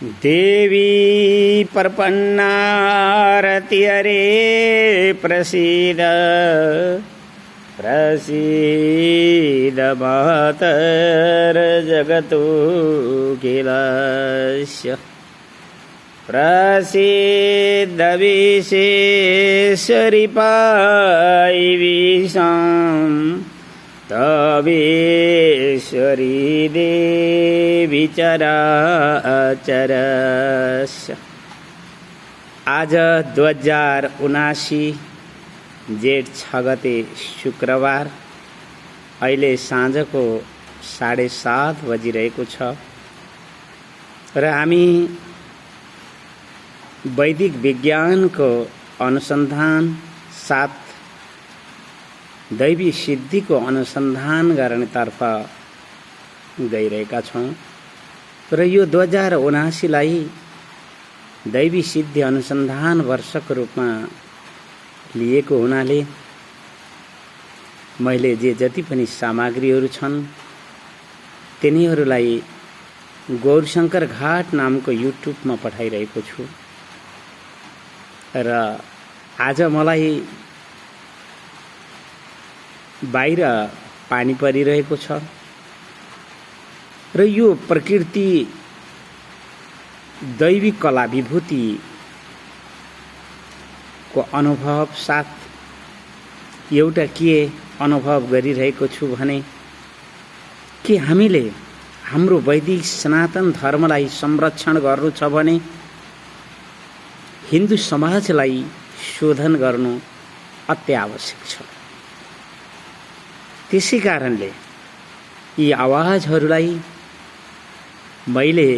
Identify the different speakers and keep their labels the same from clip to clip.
Speaker 1: देवी प्रपन्नारति हरे प्रसीद प्रसीद मातर जगतोऽखिलस्य प्रसीद विशेषरि पायिविषां तवेश्वरी देवी चराचरस्य। आज 2079 जेठ 6 गते शुक्रबार अहिले साँझको 7:30 बजिरहेको छ र हामी वैदिक विज्ञानको अनुसन्धान साथ दैवी सिद्धिको अनुसन्धान गर्नेतर्फ गइरहेका छौँ र यो 2079 लाई दैवी सिद्धि अनुसन्धान वर्षको रूपमा लिएको हुनाले मैले जति पनि सामग्रीहरू छन् तिनीहरूलाई गौरशंकर घाट नामको युट्युबमा पठाइरहेको छु र आज मलाई बाहिर पानी परिरहेको छ र यो प्रकृति दैविक कला विभूति को अनुभव साथ एउटा के अनुभव गरिरहेको छु भने कि हामीले हाम्रो वैदिक सनातन धर्मलाई संरक्षण गर्नु छ भने हिन्दू समाजलाई शोधन गर्नु अत्यावश्यक छ। त्यसै कारणले यी आवाजहरूलाई मैले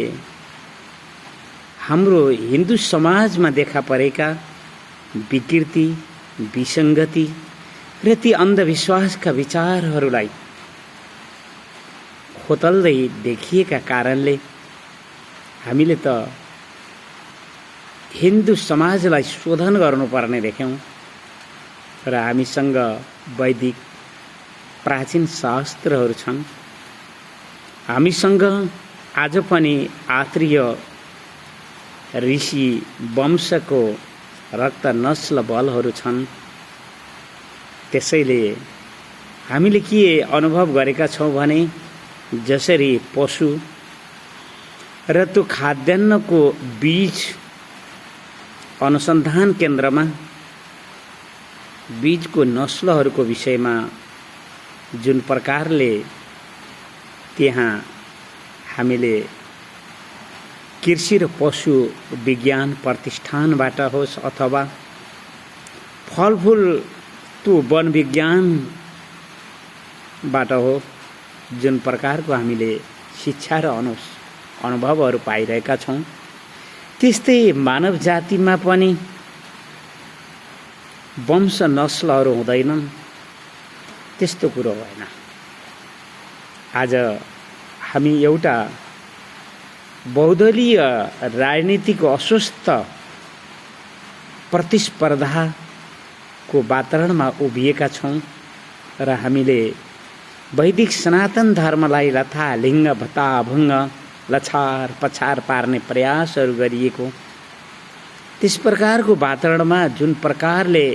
Speaker 1: हाम्रो हिन्दू समाजमा देखा परेका विकृति विसंगति र ती अन्धविश्वासका विचारहरूलाई खोतल्दै देखिएका कारणले हामीले त हिन्दू समाजलाई शोधन गर्नुपर्ने देख्यौं र हामीसँग वैदिक प्राचीन शास्त्रहरू छन्। हामीसँग आज पनि आत्रेय ऋषि वंशको रक्त नस्ल बलहरू छन्। त्यसैले हामीले के अनुभव गरेका छौं भने जसरी पशु र त्यो खाद्यान्नको बीज अनुसन्धान केन्द्रमा बीजको नस्लहरूको विषयमा जुन प्रकारले त्यहाँ हामीले कृषि र पशु विज्ञान प्रतिष्ठानबाट होस् अथवा फलफूल त्यो वन विज्ञानबाट हो जुन प्रकारको हामीले शिक्षा र अनुभवहरू पाइरहेका छौँ त्यस्तै मानव जातिमा पनि वंश नस्लहरू हुँदैनन् त्यस्तो कुरो होइन। आज हामी एउटा बहुदलीय राजनीतिको अस्वस्थ प्रतिस्पर्धाको वातावरणमा उभिएका छौँ र हामीले वैदिक सनातन धर्मलाई लथा लिङ्ग भत्ता भङ्ग लछार पछार पार्ने प्रयासहरू गरिएको त्यस प्रकारको वातावरणमा जुन प्रकारले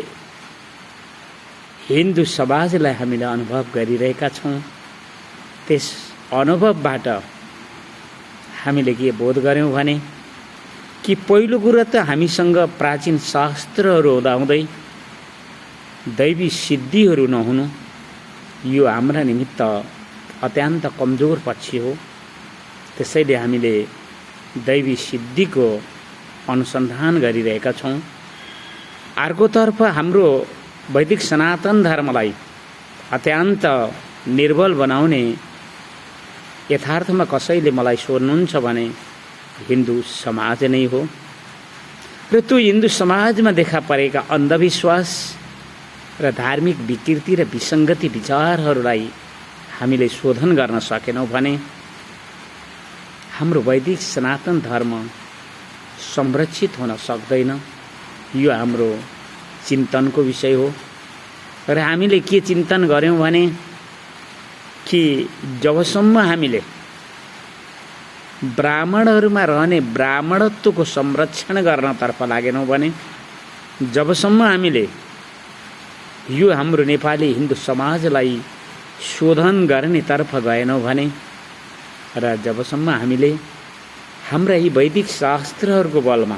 Speaker 1: हिन्दू समाजलाई हामीले अनुभव गरिरहेका छौँ त्यस अनुभवबाट हामीले के बोध गर्यौं भने कि पहिलो कुरो त हामीसँग प्राचीन शास्त्रहरू हुँदाहुँदै दैवी सिद्धिहरू नहुनु यो हाम्रा निमित्त अत्यन्त कमजोर पक्ष हो। त्यसैले हामीले दैवी सिद्धिको अनुसन्धान गरिरहेका छौँ। अर्कोतर्फ हाम्रो वैदिक सनातन धर्मलाई अत्यन्त निर्बल बनाउने यथार्थमा कसैले मलाई सोध्नुहुन्छ भने हिन्दू समाज नै हो र त्यो हिन्दू समाजमा देखा परेका अन्धविश्वास र धार्मिक विकृति र विसंगति विचारहरूलाई हामीले शोधन गर्न सकेनौँ भने हाम्रो वैदिक सनातन धर्म संरक्षित हुन सक्दैन। यो हाम्रो चिन्तनको विषय हो र हामीले के चिन्तन गर्यौं भने कि जबसम्म हामीले ब्राह्मणहरूमा रहने ब्राह्मणत्वको संरक्षण गर्नतर्फ लागेनौँ भने, जबसम्म हामीले यो हाम्रो नेपाली हिन्दू समाजलाई शोधन गर्नेतर्फ गएनौँ भने र जबसम्म हामीले हाम्रा यी वैदिक शास्त्रहरूको बलमा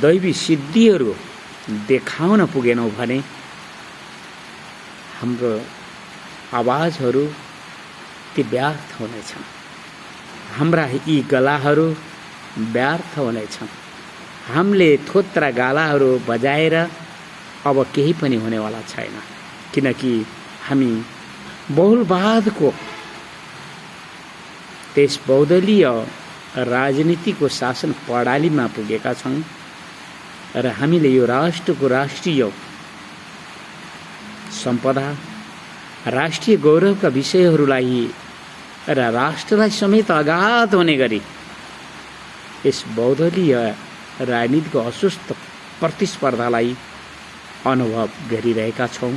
Speaker 1: दैवी सिद्धिहरू देखाउन पुगेनौँ भने हाम्रो आवाजहरू ती व्यर्थ हुनेछन्, हाम्रा यी गलाहरू व्यर्थ हुनेछन्। हामीले थोत्रा गालाहरू बजाएर अब केही पनि हुनेवाला छैन, किनकि हामी बहुलवादको त्यस बहुदलीय राजनीतिको शासन प्रणालीमा पुगेका छौँ र हामीले यो राष्ट्रको राष्ट्रिय सम्पदा, राष्ट्रिय गौरवका विषयहरूलाई र राष्ट्रलाई समेत आघात हुने गरी यस बहुदलीय राजनीतिको अस्वस्थ प्रतिस्पर्धालाई अनुभव गरिरहेका छौँ।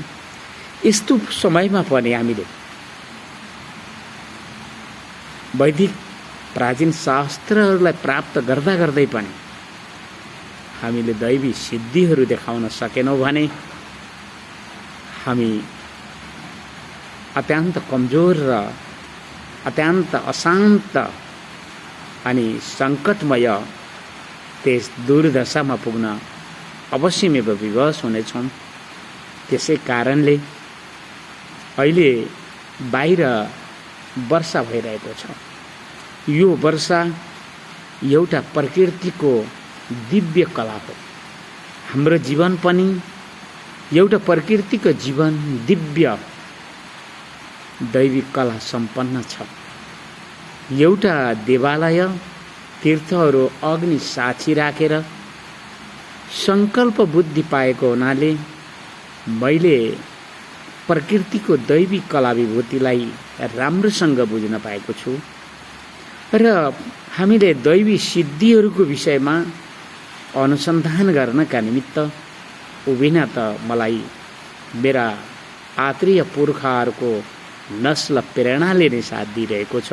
Speaker 1: यस्तो समयमा पनि हामीले वैदिक प्राचीन शास्त्रहरूलाई प्राप्त गर्दा गर्दै पनि हामीले दैवी सिद्धिहरू देखाउन सकेनौँ भने हामी अत्यन्त कमजोर र अत्यन्त अशान्त अनि सङ्कटमय त्यस दुर्दशामा पुग्न अवश्यमेव विवश हुनेछौँ। त्यसै कारणले अहिले बाहिर वर्षा भइरहेको छ। यो वर्षा एउटा प्रकृतिको दिव्य कला हो। हाम्रो जीवन पनि एउटा प्रकृतिको जीवन दिव्य दैविक कला सम्पन्न छ। एउटा देवालय तीर्थहरू अग्नि साक्षी राखेर सङ्कल्प बुद्धि पाएको हुनाले मैले प्रकृतिको दैविक कला विभूतिलाई राम्रोसँग बुझ्न पाएको छु र हामीले दैवी सिद्धिहरूको विषयमा अनुसन्धान गर्नका निमित्त उभिन त मलाई मेरा आत्रीय पुर्खाहरूको नस्ल प्रेरणाले नै साथ दिइरहेको छ।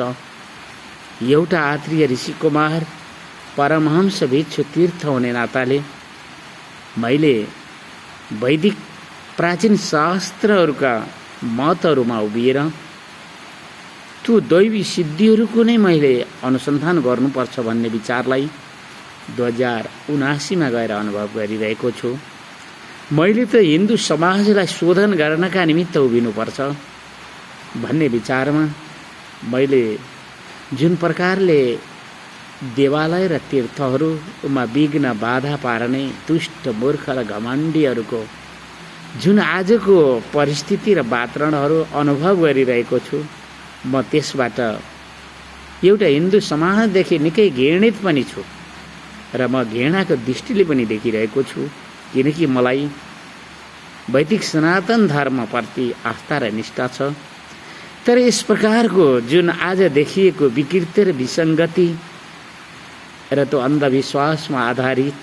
Speaker 1: एउटा आत्रीय ऋषि कुमार परमहंस भिक्षु तीर्थ हुने नाताले मैले वैदिक प्राचीन शास्त्रहरूका मतहरूमा उभिएर त्यो दैवी सिद्धिहरूको नै मैले अनुसन्धान गर्नुपर्छ भन्ने विचारलाई 2079 गएर अनुभव गरिरहेको छु। मैले त हिन्दू समाजलाई शोधन गर्नका निमित्त उभिनुपर्छ भन्ने विचारमा मैले जुन प्रकारले देवालय र तीर्थहरूमा विघ्न बाधा पार्ने दुष्ट मूर्ख र घमण्डीहरूको जुन आजको परिस्थिति र वातावरणहरू अनुभव गरिरहेको छु, म त्यसबाट एउटा हिन्दू समाजदेखि निकै घृणित पनि छु र म घृणाको दृष्टिले पनि देखिरहेको छु, किनकि मलाई वैदिक सनातन धर्मप्रति आस्था र निष्ठा छ। तर यस प्रकारको जुन आज देखिएको विकृति र विसङ्गति र त्यो अन्धविश्वासमा आधारित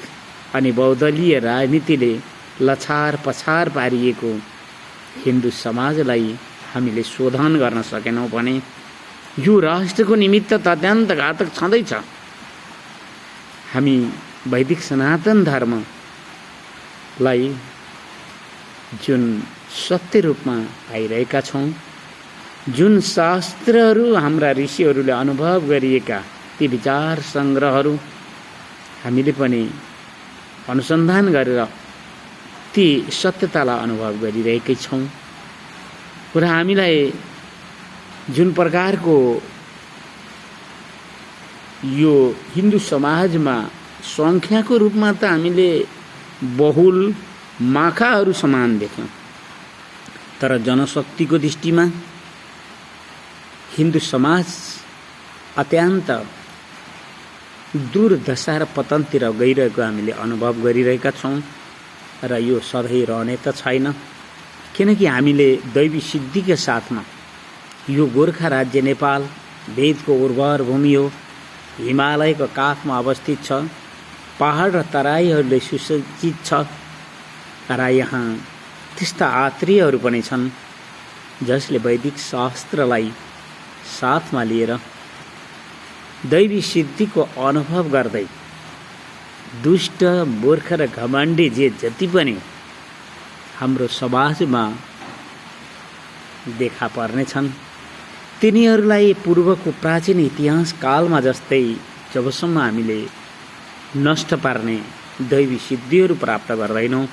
Speaker 1: अनि बहुदलीय राजनीतिले लछार पछार पारिएको हिन्दू समाजलाई हामीले शोधन गर्न सकेनौँ भने यो राष्ट्रको निमित्त त अत्यन्त घातक छँदैछ। हामी वैदिक सनातन धर्मलाई जुन सत्य रूपमा पाइरहेका छौँ, जुन शास्त्रहरू हाम्रा ऋषिहरूले अनुभव गरिएका ती विचार सङ्ग्रहहरू हामीले पनि अनुसन्धान गरेर ती सत्यतालाई अनुभव गरिरहेकै छौँ र हामीलाई जुन प्रकारको यो हिन्दू समाजमा सङ्ख्याको रूपमा त हामीले बहुल माखाहरू समान देख्यौँ, तर जनशक्तिको दृष्टिमा हिन्दू समाज अत्यन्त दुर्दशा र पतनतिर गइरहेको हामीले अनुभव गरिरहेका छौँ र यो सधैँ रहने त छैन, किनकि हामीले दैवी सिद्धिका साथमा यो गोर्खा राज्य नेपाल वेदको उर्वर भूमि हो, हिमालयको काखमा अवस्थित छ, पहाड र तराईहरूले सुसज्जित छ र यहाँ त्यस्ता आत्रीयहरू पनि छन् जसले वैदिक शास्त्रलाई साथमा लिएर दैवी सिद्धिको अनुभव गर्दै दुष्ट मूर्ख र घमण्डी जे जति पनि हाम्रो समाजमा देखा पर्नेछन् तिनीहरूलाई पूर्वको प्राचीन इतिहास कालमा जस्तै जबसम्म हामीले नष्ट पार्ने दैवी सिद्धिहरू प्राप्त गर्दैनौँ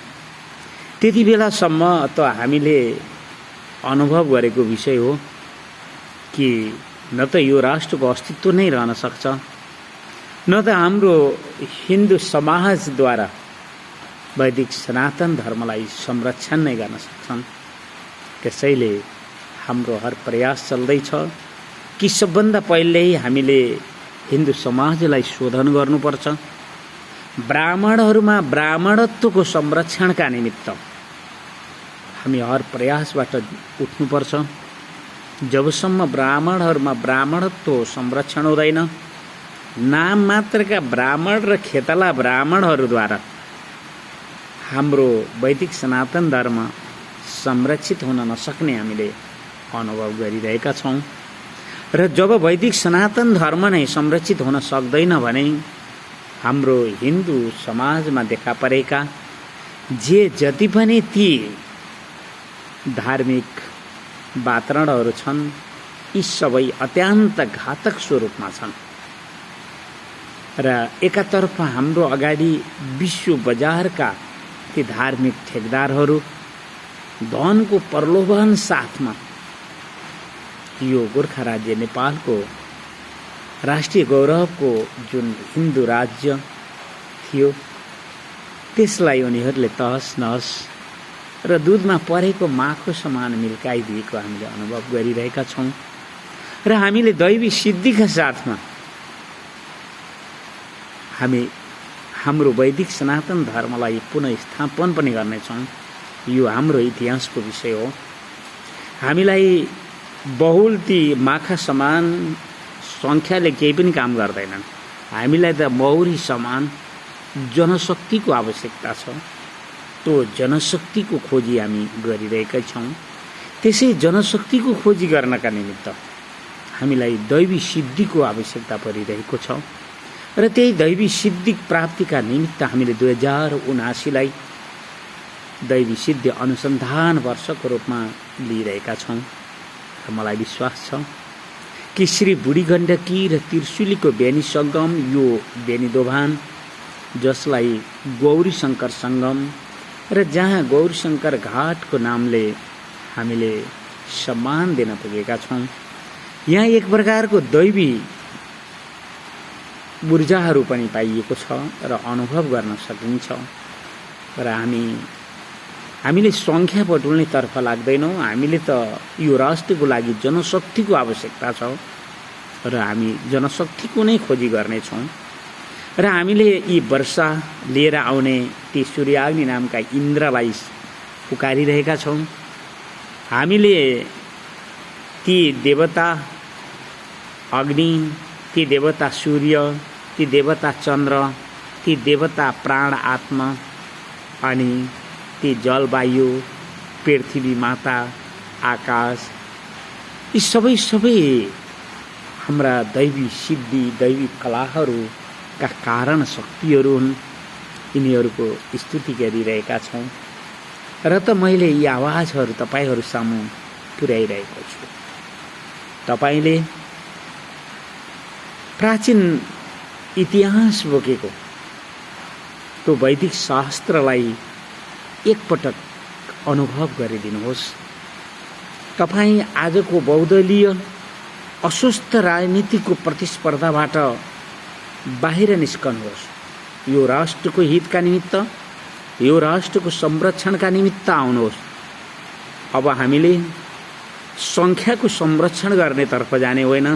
Speaker 1: त्यति बेलासम्म त हामीले अनुभव गरेको विषय हो कि न त यो राष्ट्रको अस्तित्व नै रहन सक्छ, न त हाम्रो हिन्दू समाजद्वारा वैदिक सनातन धर्मलाई संरक्षण नै गर्न सक्छन्। त्यसैले हाम्रो हर प्रयास चल्दैछ कि सबभन्दा पहिले हामीले हिन्दू समाजलाई शोधन गर्नुपर्छ। ब्राह्मणहरूमा ब्राह्मणत्वको संरक्षणका निमित्त हामी हर प्रयासबाट उठ्नुपर्छ। जबसम्म ब्राह्मणहरूमा ब्राह्मणत्व संरक्षण हुँदैन, नाम मात्रका ब्राह्मण र खेतला ब्राह्मणहरूद्वारा हाम्रो वैदिक सनातन धर्म संरक्षित हुन नसक्ने हामीले अनुभव गरिरहेका छौँ। र जब वैदिक सनातन धर्म नै संरक्षित हुन सक्दैन भने हाम्रो हिन्दू समाजमा देखा परेका जे जति पनि ती धार्मिक वातावरणहरू छन् यी सबै अत्यन्त घातक स्वरूपमा छन्। र एकातर्फ हाम्रो अगाडि विश्व बजारका ती धार्मिक ठेकदारहरू धनको प्रलोभन साथमा यो गोर्खा राज्य नेपालको राष्ट्रिय गौरवको जुन हिन्दू राज्य थियो त्यसलाई उनीहरूले तहस नहस र दुधमा परेको माखो समान मिल्काइदिएको हामीले अनुभव गरिरहेका छौँ। र हामीले दैवी सिद्धिका साथमा हामी हाम्रो वैदिक सनातन धर्मलाई पुनः स्थापन पनि गर्नेछौँ। यो हाम्रो इतिहासको विषय हो। हामीलाई बहुल ती माखा समान सङ्ख्याले केही पनि काम गर्दैनन्। हामीलाई त मौरी समान जनशक्तिको आवश्यकता छ। त्यो जनशक्तिको खोजी हामी गरिरहेका छौँ। त्यसै जनशक्तिको खोजी गर्नका निमित्त हामीलाई दैवी सिद्धिको आवश्यकता परिरहेको छ। र त्यही दैवी सिद्धि प्राप्तिका निमित्त हामीले 2079लाई दैवी सिद्धि अनुसन्धान वर्षको रूपमा लिइरहेका छौँ। र मलाई विश्वास छ कि श्री बुढी गण्डकी र त्रिशुलीको बेनी सङ्गम यो बेनी दोभान जसलाई गौरी शङ्कर सङ्गम र जहाँ गौरी शङ्कर घाटको नामले हामीले सम्मान दिन पुगेका छौँ, यहाँ एक प्रकारको दैवी ऊर्जाहरू पनि पाइएको छ र अनुभव गर्न सकिन्छ। र हामीले सङ्ख्या बटुल्नेतर्फ लाग्दैनौँ। हामीले त यो राष्ट्रको लागि जनशक्तिको आवश्यकता छ र हामी जनशक्तिको नै खोजी गर्नेछौँ। र हामीले यी वर्षा लिएर आउने ती सूर्याग्नि नामका इन्द्रलाई पुकारिरहेका छौँ। हामीले ती देवता अग्नि, ती देवता सूर्य, ती देवता चन्द्र, ती देवता प्राण आत्मा अनि ती जलवायु, पृथ्वी माता, आकाश, यी सबै हाम्रा दैवी सिद्धि दैवी कलाहरूका कारण शक्तिहरू हुन्। यिनीहरूको स्तुति गरिरहेका छौँ। र त मैले यी आवाजहरू तपाईँहरू सामु पुर्याइरहेको छु। तपाईँले प्राचीन इतिहास बोकेको त्यो वैदिक शास्त्रलाई एकपटक अनुभव गरिदिनुहोस्। तपाईँ आजको बहुदलीय अस्वस्थ राजनीतिको प्रतिस्पर्धाबाट बाहिर निस्कनुहोस्। यो राष्ट्रको हितका निमित्त, यो राष्ट्रको संरक्षणका निमित्त आउनुहोस्। अब हामीले सङ्ख्याको संरक्षण गर्नेतर्फ जाने होइन।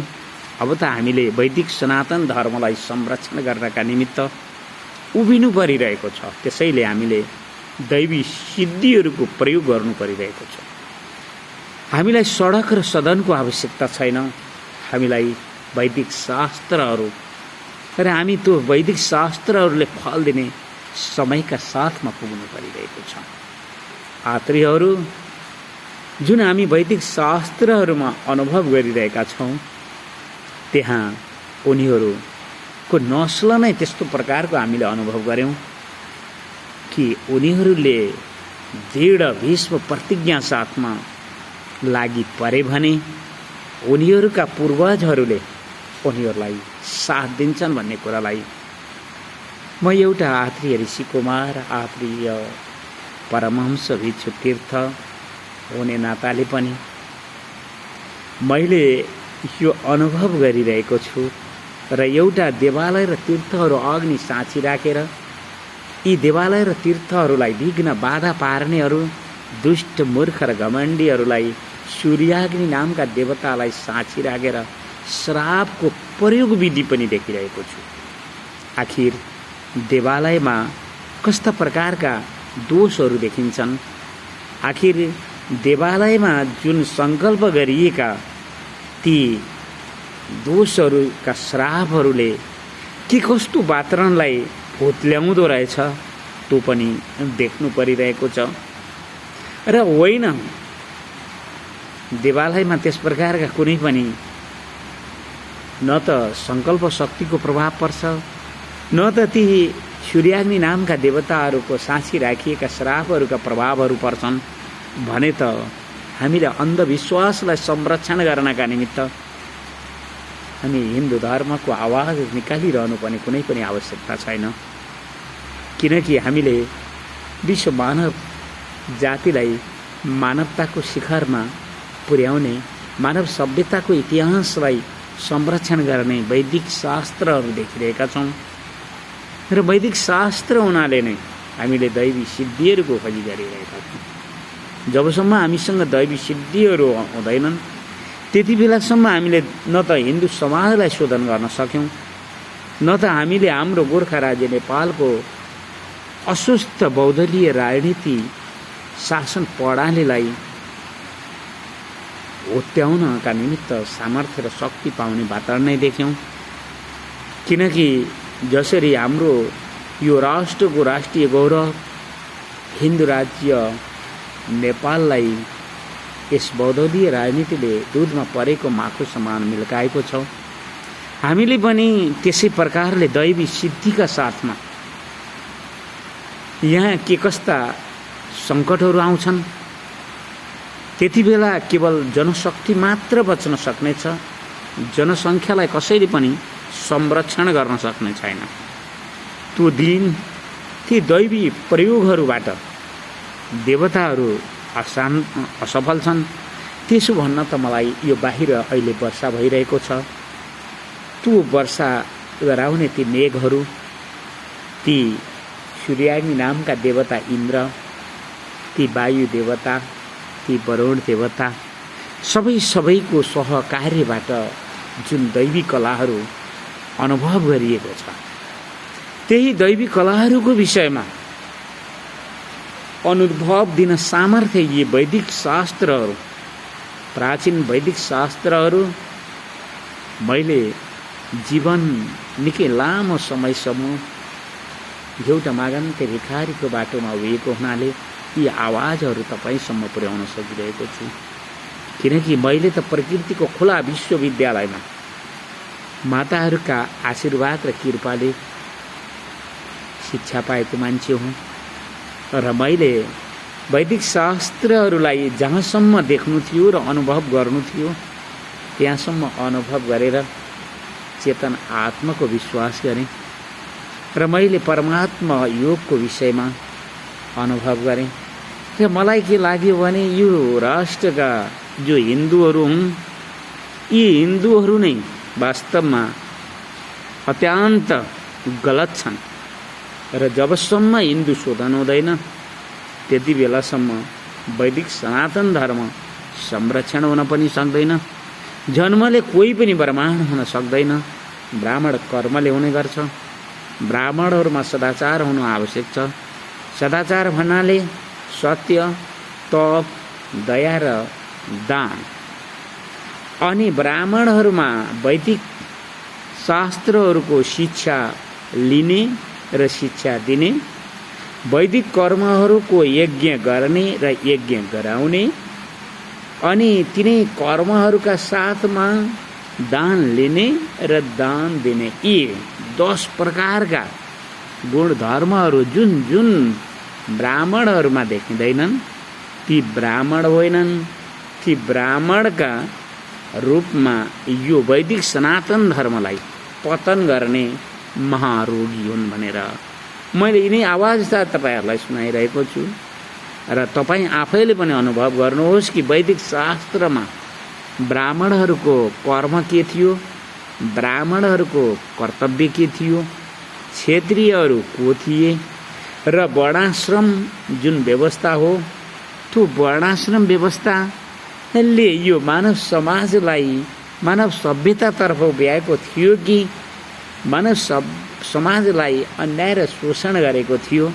Speaker 1: अब त हामीले वैदिक सनातन धर्मलाई संरक्षण गर्नका निमित्त उभिनु परिरहेको छ। त्यसैले हामीले दैवी सिद्धिहरूको प्रयोग गर्नु परिरहेको छ। हामीलाई सडक र सदनको आवश्यकता छैन। हामीलाई वैदिक शास्त्रहरू र हामी त्यो वैदिक शास्त्रहरूले फल दिने समयका साथमा पुग्नु परिरहेको छ। आत्रीहरू जुन हामी वैदिक शास्त्रहरूमा अनुभव गरिरहेका छौँ त्यहाँ उनीहरूको नस्ल नै त्यस्तो प्रकारको हामीले अनुभव गऱ्यौँ कि उनीहरूले दृढ भीष्म प्रतिज्ञा साथमा लागि परे भने उनीहरूका पूर्वजहरूले उनीहरूलाई साथ दिन्छन् भन्ने कुरालाई म एउटा आत्रीय ऋषिकुमार, आत्रीय परमहंस भिक्षु तीर्थ हुने नाताले पनि मैले यो अनुभव गरिरहेको छु र एउटा देवालय र तीर्थहरू अग्नि साँची राखेर यी देवालय र तीर्थहरूलाई विघ्न बाधा पार्नेहरू, दुष्ट मूर्ख र घमण्डीहरूलाई सूर्याग्नि नामका देवतालाई साँची राखेर श्रापको प्रयोग विधि पनि देखिरहेको छु। आखिर देवालयमा कस्ता प्रकारका दोषहरू देखिन्छन्? आखिर देवालयमा जुन सङ्कल्प गरिएका ती दोषहरूका श्रापहरूले के कस्तो वातावरणलाई भुत्ल्याउँदो रहेछ त्यो पनि देख्नु परिरहेको छ। र होइन, देवालयमा त्यस प्रकारका कुनै पनि न त सङ्कल्प शक्तिको प्रभाव पर्छ, न त ती सूर्याग्नि नामका देवताहरूको साँची राखिएका श्रापहरूका प्रभावहरू पर्छन् भने त हामीले अन्धविश्वासलाई संरक्षण गर्नका निमित्त हामी हिन्दू धर्मको आवाज निकालिरहनु पर्ने कुनै पनि आवश्यकता छैन। किनकि हामीले विश्व मानव जातिलाई मानवताको शिखरमा पुर्याउने, मानव सभ्यताको इतिहासलाई संरक्षण गर्ने वैदिक शास्त्रहरू देखिरहेका छौँ र वैदिक शास्त्र हुनाले नै हामीले दैवी सिद्धिहरूको खोजी गरिरहेका छौँ। जबसम्म हामीसँग दैवी सिद्धिहरू हुँदैनन् त्यति बेलासम्म हामीले न त हिन्दू समाजलाई शोधन गर्न सक्यौँ, न त हामीले हाम्रो गोर्खा राज्य नेपालको अस्वस्थ बहुदलीय राजनीति शासन प्रणालीलाई होत्याउनका निमित्त सामर्थ्य र शक्ति पाउने वातावरण नै देख्यौँ। किनकि जसरी हाम्रो यो राष्ट्रको राष्ट्रिय गौरव हिन्दू राज्य नेपाललाई यस बहुदलीय राजनीतिले दुधमा परेको माखु समान मिल्काएको छ, हामीले पनि त्यसै प्रकारले दैवी सिद्धिका साथमा यहाँ के कस्ता सङ्कटहरू आउँछन् त्यति बेला केवल जनशक्ति मात्र बच्न सक्नेछ, जनसङ्ख्यालाई कसैले पनि संरक्षण गर्न सक्ने छैन। त्यो दिन ती दैवी प्रयोगहरूबाट देवताहरू असफल छन्। त्यसो भन्न त मलाई यो बाहिर अहिले वर्षा भइरहेको छ, त्यो वर्षा गराउने ती मेघहरू, ती सूर्याग्नि नामका देवता इन्द्र, ती वायु देवता, ती वरुण देवता सबैको सहकार्यबाट जुन दैवी कलाहरू अनुभव गरिएको छ, त्यही दैवी कलाहरूको विषयमा अनुभव दिन सामर्थ्य यी वैदिक शास्त्रहरू, प्राचीन वैदिक शास्त्रहरू मैले जीवन निकै लामो समयसम्म एउटा मागन्ते भिखारीको बाटोमा उभिएको हुनाले यी आवाजहरू तपाईँसम्म पुर्याउन सकिरहेको छु। किनकि मैले त प्रकृतिको खुला विश्वविद्यालयमा माताहरूका आशीर्वाद र कृपाले शिक्षा पाएको मान्छे हुँ र मैले वैदिक शास्त्रहरूलाई जहाँसम्म देख्नु थियो र अनुभव गर्नु थियो त्यहाँसम्म अनुभव गरेर चेतन आत्माको विश्वास गरेँ र मैले परमात्मा योगको विषयमा अनुभव गरेँ। र मलाई के लाग्यो भने यो राष्ट्रका जो हिन्दूहरू हुन्, यी हिन्दूहरू नै वास्तवमा अत्यन्त गलत छन् र जबसम्म हिन्दू शोधन हुँदैन त्यति बेलासम्म वैदिक सनातन धर्म संरक्षण हुन पनि सक्दैन। जन्मले कोही पनि ब्राह्मण हुन सक्दैन, ब्राह्मण कर्मले हुने गर्छ। ब्राह्मणहरूमा सदाचार हुनु आवश्यक छ। सदाचार भन्नाले सत्य, तप, दया र दान। अनि ब्राह्मणहरूमा वैदिक शास्त्रहरूको शिक्षा लिने र शिक्षा दिने, वैदिक कर्महरूको यज्ञ गर्ने र यज्ञ गराउने, अनि तिनै कर्महरूका साथमा दान लिने र दान दिने, यी 10 प्रकारका गुणधर्महरू जुन जुन ब्राह्मणहरूमा देखिँदैनन् ती ब्राह्मण होइनन्, ती ब्राह्मणका रूपमा यो वैदिक सनातन धर्मलाई पतन गर्ने महारोगी हुन् भनेर मैले यिनै आवाज तपाईहरुलाई सुनाइरहेको छु। र तपाई आफैले पनि अनुभव गर्नुहोस् कि वैदिक शास्त्रमा ब्राह्मणहरूको कर्म के थियो, ब्राह्मणहरूको कर्तव्य के थियो, क्षेत्रीयहरू को थिए र वर्णाश्रम जुन व्यवस्था हो त्यो वर्णाश्रम व्यवस्थाले यो मानव समाजलाई मानव सभ्यतातर्फ ब्याएको थियो कि मानव समाजलाई अन्याय र शोषण गरेको थियो।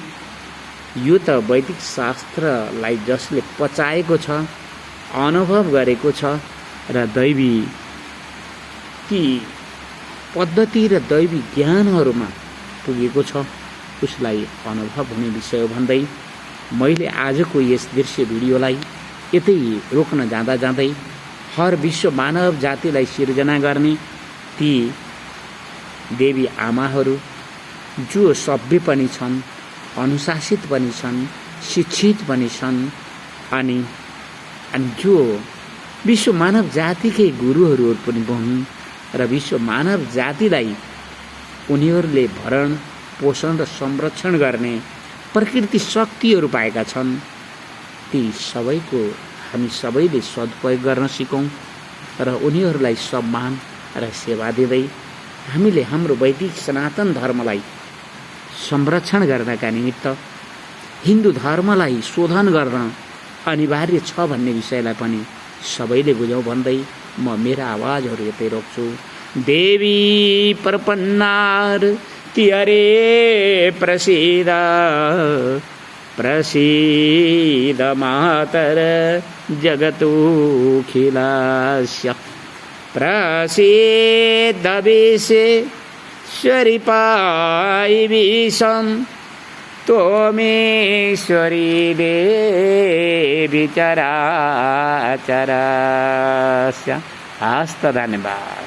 Speaker 1: यो त वैदिक शास्त्रलाई जसले पचाएको छ, अनुभव गरेको छ र दैवी ती पद्धति र दैवी ज्ञानहरूमा पुगेको छ उसलाई अनुभव हुने विषय भन्दै मैले आजको यस दृश्य भिडियोलाई यतै रोक्न जाँदा जाँदै हर विश्व मानव जातिलाई सिर्जना गर्ने ती देवी आमाहरू जो सभ्य पनि छन्, अनुशासित पनि छन्, शिक्षित पनि छन् अनि जो विश्व मानव जातिकै गुरुहरू पनि हुन् र विश्व मानव जातिलाई उनीहरूले भरण पोषण र संरक्षण गर्ने प्रकृति शक्तिहरू पाएका छन्। ती सबैको हामी सबैले सदुपयोग गर्न सिकौं र उनीहरूलाई सम्मान र सेवा दिँदै हामीले हाम्रो वैदिक सनातन धर्मलाई संरक्षण गर्नका निमित्त हिन्दू धर्मलाई शोधन गर्न अनिवार्य छ भन्ने विषयलाई पनि सबैले बुझौं भन्दै म मेरा आवाजहरू यतै रोक्छु। देवी प्रपन्नार्ति हरे प्रसीद प्रसीद मातर जगतोऽखिलस्य प्रसीद विश्वेश्वरि पाहि विषं त्वमेश्वरी देवी चराचरस्य। हस्त धन्यवाद।